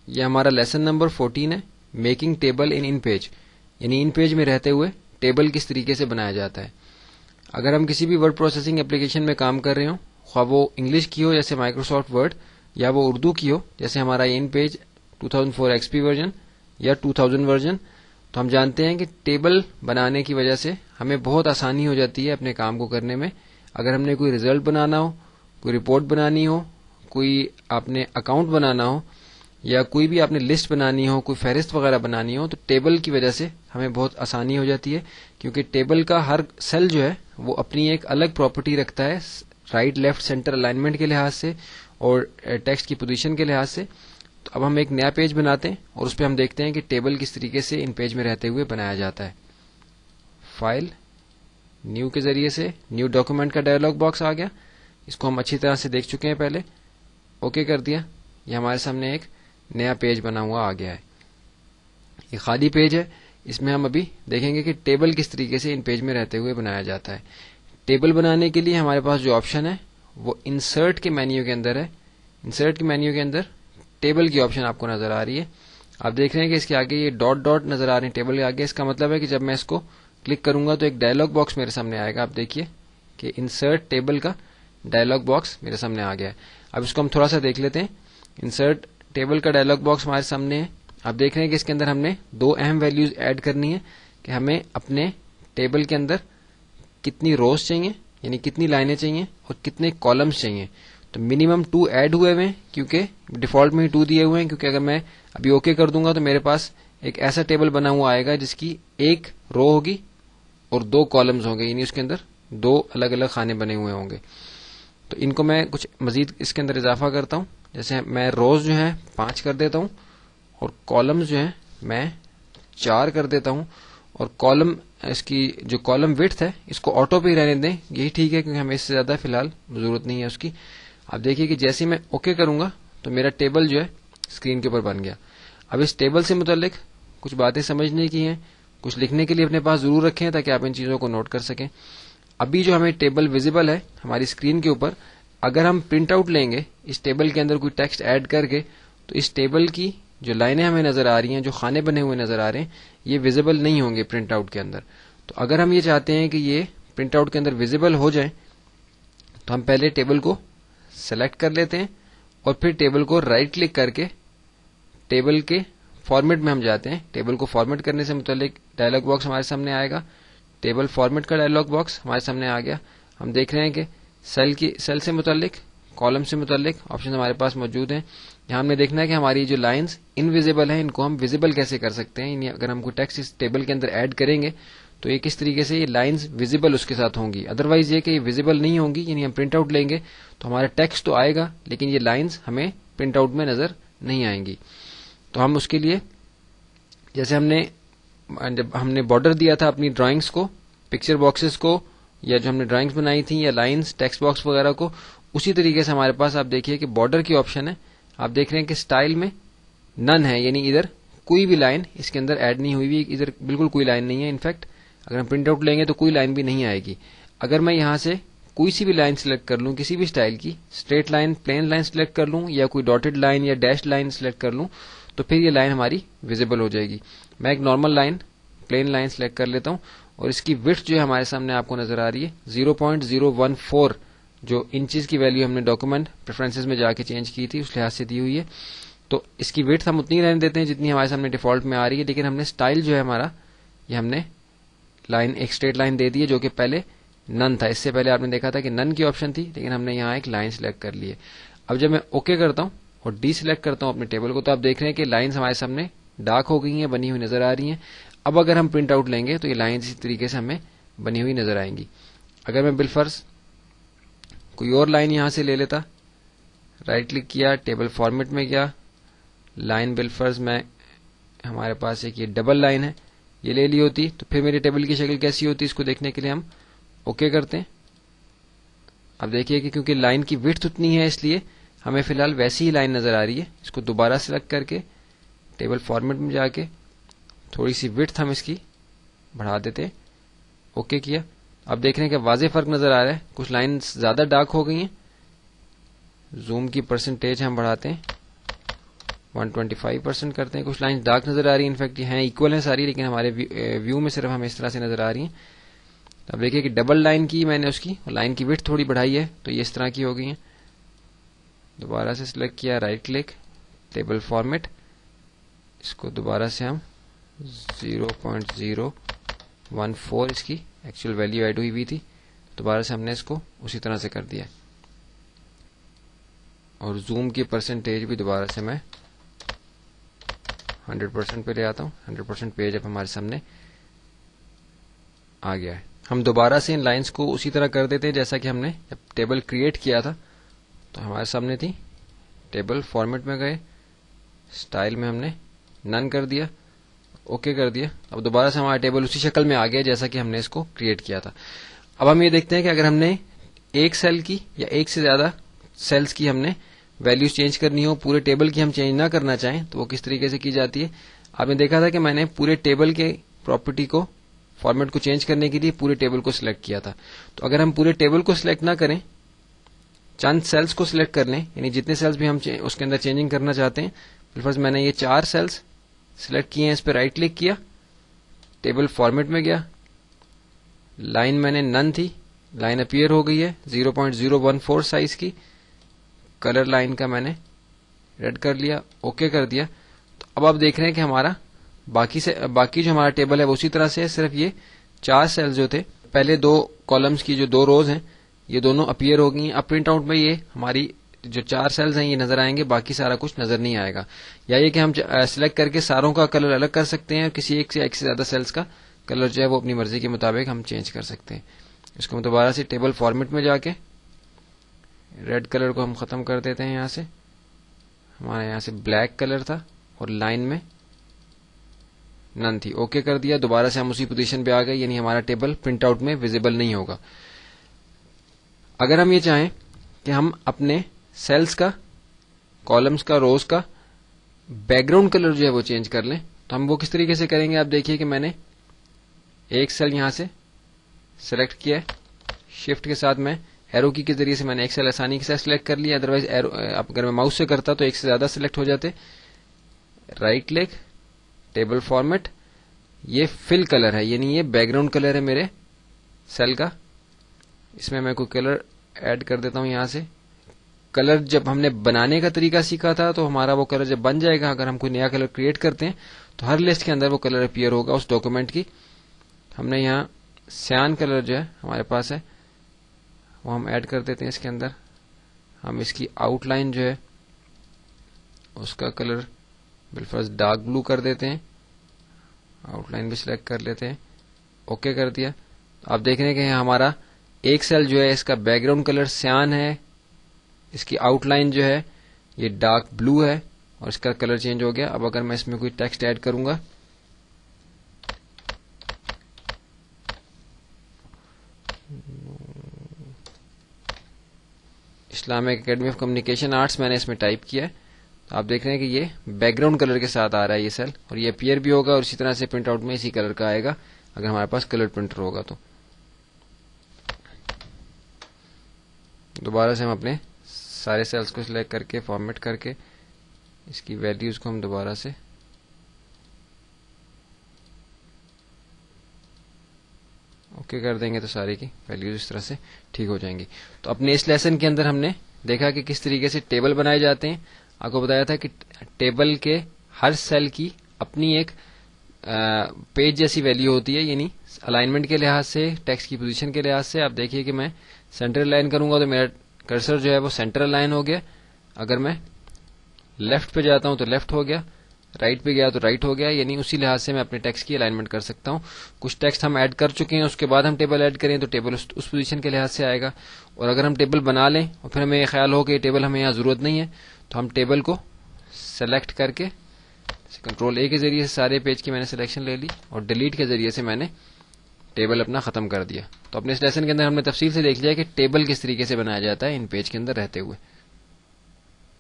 یہ ہمارا lesson number 14 ہے، میکنگ ٹیبل ان پیج، یعنی ان پیج میں رہتے ہوئے ٹیبل کس طریقے سے بنایا جاتا ہے۔ اگر ہم کسی بھی ورڈ پروسیسنگ اپلیکیشن میں کام کر رہے ہوں، خواہ وہ انگلش کی ہو جیسے مائکروسافٹ ورڈ، یا وہ اردو کی ہو جیسے ہمارا ان پیج 2004 XP ورژن یا 2000 ورژن، تو ہم جانتے ہیں کہ ٹیبل بنانے کی وجہ سے ہمیں بہت آسانی ہو جاتی ہے اپنے کام کو کرنے میں۔ اگر ہم نے کوئی ریزلٹ بنانا ہو، کوئی رپورٹ بنانی ہو، کوئی آپ نے اکاؤنٹ بنانا ہو، یا کوئی بھی آپ نے لسٹ بنانی ہو، کوئی فہرست وغیرہ بنانی ہو، تو ٹیبل کی وجہ سے ہمیں بہت آسانی ہو جاتی ہے، کیونکہ ٹیبل کا ہر سیل جو ہے وہ اپنی ایک الگ پراپرٹی رکھتا ہے، رائٹ لیفٹ سینٹر الائنمنٹ کے لحاظ سے اور ٹیکسٹ کی پوزیشن کے لحاظ سے۔ تو اب ہم ایک نیا پیج بناتے ہیں اور اس پہ ہم دیکھتے ہیں کہ ٹیبل کس طریقے سے ان پیج میں رہتے ہوئے بنایا جاتا ہے۔ فائل، نیو کے ذریعے سے نیو ڈاکومنٹ کا ڈائلاگ باکس آ گیا، اس کو ہم اچھی طرح سے دیکھ چکے ہیں پہلے، اوکے کر دیا، یہ ہمارے سامنے ایک نیا پیج بنا ہوا آ گیا ہے۔ یہ خالی پیج ہے، اس میں ہم ابھی دیکھیں گے کہ ٹیبل کس طریقے سے ان پیج میں رہتے ہوئے بنایا جاتا ہے۔ ٹیبل بنانے کے لیے ہمارے پاس جو آپشن ہے وہ انسرٹ کے مینیو کے اندر ہے۔ انسرٹ کے مینیو کے اندر ٹیبل کی آپشن آپ کو نظر آ رہی ہے، آپ دیکھ رہے ہیں کہ اس کے آگے یہ ڈاٹ ڈاٹ نظر آ رہے ہیں ٹیبل کے آگے۔ اس کا مطلب ہے کہ جب میں اس کو کلک کروں گا تو ایک ڈائلاگ باکس میرے سامنے آئے گا، آپ دیکھیے کہ انسرٹ ٹیبل کا ڈائلاگ باکس میرے سامنے آ گیا ہے۔ اب اس کو ہم تھوڑا سا دیکھ لیتے ہیں۔ انسرٹ ٹیبل کا ڈائلاگ باکس ہمارے سامنے ہے، آپ دیکھ رہے ہیں کہ اس کے اندر ہم نے دو اہم ویلیوز ایڈ کرنی ہے کہ ہمیں اپنے ٹیبل کے اندر کتنی روز چاہیے، یعنی کتنی لائنیں چاہیے اور کتنے کالمز چاہیے۔ تو منیمم 2 ایڈ ہوئے ہوئے ہیں، کیونکہ ڈیفالٹ میں ہی 2 دیے ہوئے ہیں، کیونکہ اگر میں ابھی اوکے کر دوں گا تو میرے پاس ایک ایسا ٹیبل بنا ہوا آئے گا جس کی ایک رو ہوگی اور 2 کالمز ہوں گے، یعنی اس کے اندر 2 الگ الگ خانے بنے ہوئے ہوں گے۔ تو ان کو میں کچھ مزید اس کے اندر اضافہ کرتا ہوں، جیسے میں روز جو ہیں 5 کر دیتا ہوں اور کالمز جو ہیں میں 4 کر دیتا ہوں، اور کالم اس کی جو کالم وڈتھ ہے اس کو آٹو پہ ہی رہنے دیں، یہی ٹھیک ہے کیونکہ ہمیں اس سے زیادہ فی الحال ضرورت نہیں ہے اس کی۔ آپ دیکھیے کہ جیسے میں اوکے کروں گا تو میرا ٹیبل جو ہے اسکرین کے اوپر بن گیا۔ اب اس ٹیبل سے متعلق کچھ باتیں سمجھنے کی ہیں، کچھ لکھنے کے لیے اپنے پاس ضرور رکھیں تاکہ آپ ان چیزوں کو نوٹ کر سکیں۔ ابھی جو ہمیں ٹیبل ویزیبل ہے ہماری اسکرین کے اوپر، اگر ہم پرنٹ آؤٹ لیں گے اس ٹیبل کے اندر کوئی ٹیکسٹ ایڈ کر کے، تو اس ٹیبل کی جو لائنیں ہمیں نظر آ رہی ہیں، جو خانے بنے ہوئے نظر آ رہے ہیں، یہ ویزیبل نہیں ہوں گے پرنٹ آؤٹ کے اندر۔ تو اگر ہم یہ چاہتے ہیں کہ یہ پرنٹ آؤٹ کے اندر ویزیبل ہو جائیں تو ہم پہلے ٹیبل کو سلیکٹ کر لیتے ہیں اور پھر ٹیبل کو رائٹ کلک کر کے ٹیبل کے فارمیٹ میں ہم جاتے ہیں۔ ٹیبل کو فارمیٹ کرنے سے متعلق ڈائلاگ باکس ہمارے سامنے آئے گا، ٹیبل فارمیٹ کا ڈائلاگ باکس ہمارے سامنے آ گیا۔ ہم دیکھ رہے ہیں کہ سیل سے متعلق، کالم سے متعلق آپشن ہمارے پاس موجود ہیں۔ یہاں ہم نے دیکھنا ہے کہ ہماری جو لائنز انویزیبل ہیں ان کو ہم ویزیبل کیسے کر سکتے ہیں، یعنی اگر ہم کوئی ٹیکسٹ اس ٹیبل کے اندر ایڈ کریں گے تو یہ کس طریقے سے یہ لائنز ویزیبل اس کے ساتھ ہوں گی۔ ادروائز یہ کہ یہ ویزیبل نہیں ہوں گی، یعنی ہم پرنٹ آؤٹ لیں گے تو ہمارا ٹیکسٹ تو آئے گا لیکن یہ لائنز ہمیں پرنٹ آؤٹ میں نظر نہیں آئیں گی۔ تو ہم اس کے لیے جیسے جب ہم نے بارڈر دیا تھا اپنی ڈرائنگز کو، پکچر باکسز کو، یا جو ہم نے ڈرائنگز بنائی تھیں یا لائنز ٹیکسٹ باکس وغیرہ کو، اسی طریقے سے ہمارے پاس آپ دیکھیے کہ بارڈر کی آپشن ہے۔ آپ دیکھ رہے ہیں کہ سٹائل میں نن ہے، یعنی ادھر کوئی بھی لائن اس کے اندر ایڈ نہیں ہوئی ہوئی، ادھر بالکل کوئی لائن نہیں ہے۔ انفیکٹ اگر ہم پرنٹ آؤٹ لیں گے تو کوئی لائن بھی نہیں آئے گی۔ اگر میں یہاں سے کوئی سی بھی لائن سلیکٹ کر لوں، کسی بھی سٹائل کی، straight line, plain line select کر لوں، یا کوئی ڈاٹڈ لائن یا ڈیش لائن سلیکٹ کر لوں، تو پھر یہ لائن ہماری ویزیبل ہو جائے گی۔ میں ایک normal line, plain line select کر لیتا ہوں اور اس کی وڈتھ جو ہے ہمارے سامنے آپ کو نظر آ رہی ہے 0.014، جو انچز کی ویلیو ہم نے ڈاکومنٹ پریفرنسز میں جا کے چینج کی تھی اس لحاظ سے دی ہوئی ہے۔ تو اس کی وڈتھ ہم اتنی رہنے دیتے ہیں جتنی ہمارے سامنے ڈیفالٹ میں آ رہی ہے، لیکن ہم نے سٹائل جو ہے ہمارا، یہ ہم نے لائن ایک اسٹریٹ لائن دے دی ہے جو کہ پہلے نن تھا۔ اس سے پہلے آپ نے دیکھا تھا کہ نن کی آپشن تھی، لیکن ہم نے یہاں ایک لائن سلیکٹ کر لی ہے۔ اب جب میں اوکے کرتا ہوں اور ڈی سلیکٹ کرتا ہوں اپنے ٹیبل کو، تو آپ دیکھ رہے ہیں کہ لائنز ہمارے سامنے ڈارک ہو گئی ہیں، بنی ہوئی نظر آ رہی ہیں۔ اب اگر ہم پرنٹ آؤٹ لیں گے تو یہ لائنز اسی طریقے سے ہمیں بنی ہوئی نظر آئیں گی۔ اگر میں بالفرض کوئی اور لائن یہاں سے لے لیتا، رائٹ کلک کیا، ٹیبل فارمیٹ میں گیا، لائن بالفرض میں ہمارے پاس ایک یہ ڈبل لائن ہے، یہ لے لی ہوتی، تو پھر میرے ٹیبل کی شکل کیسی ہوتی اس کو دیکھنے کے لیے ہم اوکے کرتے ہیں۔ اب دیکھیے کہ کیونکہ لائن کی وڈتھ اتنی ہے اس لیے ہمیں فی الحال ویسی ہی لائن نظر آ رہی ہے۔ اس کو دوبارہ سلیکٹ کر کے ٹیبل فارمیٹ میں جا کے تھوڑی سی وڈتھ ہم اس کی بڑھا دیتے ہیں، اوکے کیا۔ اب دیکھ رہے ہیں کہ واضح فرق نظر آ رہا ہے، کچھ لائنز زیادہ ڈارک ہو گئی ہیں۔ زوم کی پرسنٹیج ہم بڑھاتے ہیں 125% کرتے ہیں. کچھ لائنز ڈارک نظر آ رہی ہیں, انفیکٹ یہ ہیں ایکول ہیں ساری, لیکن ہمارے ویو میں صرف ہمیں اس طرح سے نظر آ رہی ہیں. اب دیکھیے کہ ڈبل لائن کی میں نے اس کی لائن کی وڈتھ تھوڑی بڑھائی ہے, تو یہ اس طرح کی ہو گئی ہیں. دوبارہ سے سلیکٹ کیا, رائٹ کلک, ٹیبل فارمیٹ, اس کو دوبارہ سے ہم 0.014 اس کی ایکچوئل ویلیو ایڈ ہوئی تھی, دوبارہ سے ہم نے اس کو اسی طرح سے کر دیا. اور زوم کی پرسنٹیج بھی دوبارہ سے میں 100% پہ لے آتا ہوں. 100% پیج اب ہمارے سامنے آ گیا ہے. ہم دوبارہ سے ان لائنز کو اسی طرح کر دیتے ہیں جیسا کہ ہم نے جب ٹیبل کریٹ کیا تھا تو ہمارے سامنے تھی. ٹیبل فارمیٹ میں گئے, اسٹائل میں ہم نے نن کر دیا, اوکے کر دیا. اب دوبارہ سے ہمارا ٹیبل اسی شکل میں آ گیا جیسا کہ ہم نے اس کو کریٹ کیا تھا. اب ہم یہ دیکھتے ہیں کہ اگر ہم نے ایک سیل کی یا ایک سے زیادہ سیلز کی ہم نے ویلیوز چینج کرنی ہو, پورے ٹیبل کی ہم چینج نہ کرنا چاہیں, تو وہ کس طریقے سے کی جاتی ہے. آپ نے دیکھا تھا کہ میں نے پورے ٹیبل کے پراپرٹی کو, فارمیٹ کو چینج کرنے کے لیے پورے ٹیبل کو سلیکٹ کیا تھا. تو اگر ہم پورے ٹیبل کو سلیکٹ نہ کریں, چند سیلز کو سلیکٹ کر لیں, یعنی جتنے سیلز بھی ہم اس کے اندر چینجنگ کرنا چاہتے ہیں. بالفرض میں نے یہ 4 سیلز سلیکٹ کیے ہیں, اس پہ رائٹ کلک کیا, ٹیبل فارمیٹ میں گیا, لائن میں نے نن تھی, لائن اپیئر ہو گئی ہے 0.014 سائز کی, کلر لائن کا میں نے ریڈ کر لیا, اوکے کر دیا. تو اب آپ دیکھ رہے ہیں کہ ہمارا باقی جو ہمارا ٹیبل ہے وہ اسی طرح سے ہے, صرف یہ 4 سیلز جو تھے پہلے 2 کالمز کی جو 2 روز ہیں یہ دونوں اپیئر ہو گئی ہیں. اب پرنٹ آؤٹ میں یہ ہماری جو 4 سیلز ہیں یہ نظر آئیں گے, باقی سارا کچھ نظر نہیں آئے گا. یا یہ کہ ہم سلیکٹ کر کے ساروں کا کلر الگ کر سکتے ہیں, اور کسی ایک سے زیادہ سیلز کا کلر جو ہے وہ اپنی مرضی کے مطابق ہم چینج کر سکتے ہیں. اس کو ہم دوبارہ سے ٹیبل فارمیٹ میں جا کے ریڈ کلر کو ہم ختم کر دیتے ہیں. یہاں سے ہمارا یہاں سے بلیک کلر تھا اور لائن میں نن تھی, اوکے کر دیا. دوبارہ سے ہم اسی پوزیشن پہ آ گئے, یعنی ہمارا ٹیبل پرنٹ آؤٹ میں ویزیبل نہیں ہوگا. اگر ہم یہ چاہیں کہ ہم اپنے سیلز کا, کالمز کا, روز کا بیک گراؤنڈ کلر جو ہے وہ چینج کر لیں, تو ہم وہ کس طریقے سے کریں گے. آپ دیکھیے کہ میں نے ایک سیل یہاں سے سلیکٹ کیا ہے, شفٹ کے ساتھ میں ایرو کی کے ذریعے سے میں نے ایک سیل آسانی کے ساتھ سلیکٹ کر لیا. ادروائز اگر میں ماؤس سے کرتا تو ایک سے زیادہ سلیکٹ ہو جاتے. رائٹ کلک, ٹیبل فارمیٹ, یہ فل کلر ہے, یعنی یہ بیک گراؤنڈ کلر ہے میرے سیل کا. اس میں کوئی کلر ایڈ کر دیتا ہوں. یہاں سے کلر جب ہم نے بنانے کا طریقہ سیکھا تھا تو ہمارا وہ کلر جب بن جائے گا, اگر ہم کوئی نیا کلر کریٹ کرتے ہیں تو ہر لسٹ کے اندر وہ کلر اپیئر ہوگا اس ڈاکومنٹ کی. ہم نے یہاں سیان کلر جو ہے ہمارے پاس ہے وہ ہم ایڈ کر دیتے ہیں اس کے اندر. ہم اس کی آؤٹ لائن جو ہے اس کا کلر بالفرض ڈارک بلو کر دیتے ہیں, آؤٹ لائن بھی سلیکٹ کر لیتے ہیں, اوکے کر دیا. آپ دیکھ رہے ہیں کہ ہمارا ایک سیل جو ہے اس کا بیک گراؤنڈ کلر سیان ہے, اس کی آؤٹ لائن جو ہے یہ ڈارک بلو ہے, اور اس کا کلر چینج ہو گیا. اب اگر میں اس میں کوئی ٹیکسٹ ایڈ کروں گا, Islamic academy of communication arts میں نے اس میں ٹائپ کیا ہے, آپ دیکھ رہے ہیں کہ یہ بیک گراؤنڈ کلر کے ساتھ آ رہا ہے یہ سیل, اور یہ اپیئر بھی ہوگا, اور اسی طرح سے پرنٹ آؤٹ میں اسی کلر کا آئے گا اگر ہمارے پاس کلر پرنٹر ہوگا. تو دوبارہ سے ہم اپنے سارے سیلز کو سلیکٹ کر کے فارمیٹ کر کے اس کی ویلیوز کو ہم دوبارہ سے اوکے کر دیں گے تو سارے کی ویلیوز اس طرح سے ٹھیک ہو جائیں گی. تو اپنے اس لیسن کے اندر ہم نے دیکھا کہ کس طریقے سے ٹیبل بنائے جاتے ہیں. آپ کو بتایا تھا کہ ٹیبل کے ہر سیل کی اپنی ایک پیج جیسی ویلیو ہوتی ہے, یعنی الائنمنٹ کے لحاظ سے, ٹیکسٹ کی پوزیشن کے لحاظ سے. آپ دیکھیے کہ میں سینٹر لائن کروں گا تو میرا کرسر جو ہے وہ سینٹر لائن ہو گیا. اگر میں لیفٹ پہ جاتا ہوں تو لیفٹ ہو گیا, رائٹ پہ گیا تو رائٹ ہو گیا, یعنی اسی لحاظ سے میں اپنے ٹیکسٹ کی الائنمنٹ کر سکتا ہوں. کچھ ٹیکسٹ ہم ایڈ کر چکے ہیں, اس کے بعد ہم ٹیبل ایڈ کریں تو ٹیبل اس پوزیشن کے لحاظ سے آئے گا. اور اگر ہم ٹیبل بنا لیں اور پھر ہمیں یہ خیال ہو کہ یہ ٹیبل ہمیں یہاں ضرورت نہیں ہے, تو ہم ٹیبل کو سلیکٹ کر کے کنٹرول اے کے ذریعے سے سارے پیج کی میں نے سلیکشن لے لی, اور ڈیلیٹ کے ذریعے سے میں نے ٹیبل اپنا ختم کر دیا. تو اپنے اس لیسن کے اندر ہم نے تفصیل سے دیکھ لیا کہ ٹیبل کس طریقے سے بنایا جاتا ہے ان پیج کے اندر رہتے ہوئے.